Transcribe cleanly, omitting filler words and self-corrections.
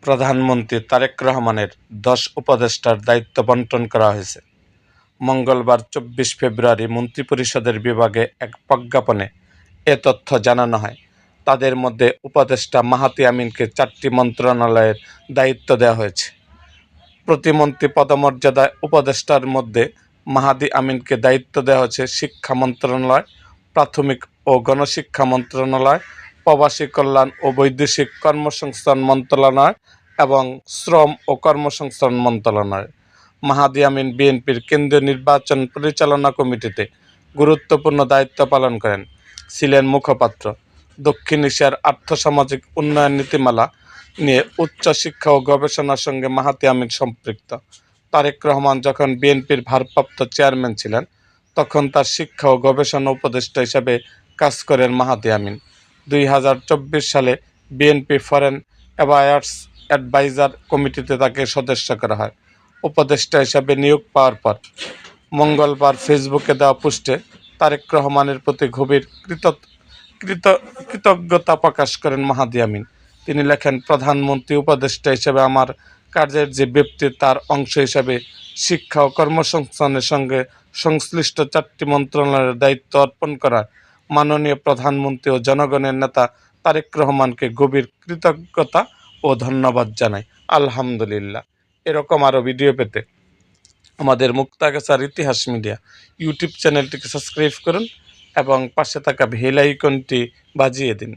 প্রধানমন্ত্রী তারেক রহমানের ১০ উপদেষ্টার দায়িত্ব বণ্টন করা হয়েছে। মঙ্গলবার ২৪ ফেব্রুয়ারি মন্ত্রিপরিষদের বিভাগে এক প্রজ্ঞাপনে এ তথ্য জানানো হয়। তাদের মধ্যে উপদেষ্টা মাহাতি আমিনকে ৪টি মন্ত্রণালয়ের দায়িত্ব দেওয়া হয়েছে। প্রতিমন্ত্রী পদমর্যাদায় উপদেষ্টার মধ্যে মাহাদি আমিনকে দায়িত্ব দেওয়া হয়েছে শিক্ষা মন্ত্রণালয়, প্রাথমিক ও গণশিক্ষা মন্ত্রণালয়, প্রবাসী কল্যাণ ও বৈদেশিক কর্মসংস্থান মন্ত্রণালয় এবং শ্রম ও কর্মসংস্থান মন্ত্রণালয়। মাহাদি আমিন বিএনপির কেন্দ্রীয় নির্বাচন পরিচালনা কমিটিতে গুরুত্বপূর্ণ দায়িত্ব পালন করেন। ছিলেন মুখপাত্র। দক্ষিণ এশিয়ার আর্থসামাজিক উন্নয়ন নীতিমালা নিয়ে উচ্চশিক্ষা ও গবেষণার সঙ্গে মাহাতি আমিন সম্পৃক্ত। তারেক রহমান যখন বিএনপির ভারপ্রাপ্ত চেয়ারম্যান ছিলেন, তখন তার শিক্ষা ও গবেষণা উপদেষ্টা হিসেবে কাজ করেন মাহাতি আমিন। ২০২৪ সালে বিএনপি ফরেন অ্যাফেয়ার্স অ্যাডভাইজার কমিটিতে তাকে সদস্য করা হয়। উপদেষ্টা হিসেবে নিয়োগ পাওয়ার পর মঙ্গলবার ফেসবুকে দেওয়া পোস্টে তারেক রহমানের প্রতি গভীর কৃতজ্ঞতা প্রকাশ করেন মাহাদি আমিন। তিনি লেখেন, প্রধানমন্ত্রী উপদেষ্টা হিসেবে আমার কার্যের যে ব্যাপ্তি, তার অংশ হিসেবে শিক্ষা ও কর্মসংস্থানের সঙ্গে সংশ্লিষ্ট ৪টি মন্ত্রণালয়ের দায়িত্ব অর্পণ করা মাননীয় প্রধানমন্ত্রী ও জনগণের নেতা তারেক রহমানকে গভীর কৃতজ্ঞতা ও ধন্যবাদ জানাই। আলহামদুলিল্লাহ। এরকম আরও ভিডিও পেতে আমাদের মুক্তাগাছার ইতিহাস মিডিয়া ইউটিউব চ্যানেলটিকে সাবস্ক্রাইব করুন এবং পাশে থাকা বেল আইকনটি বাজিয়ে দিন।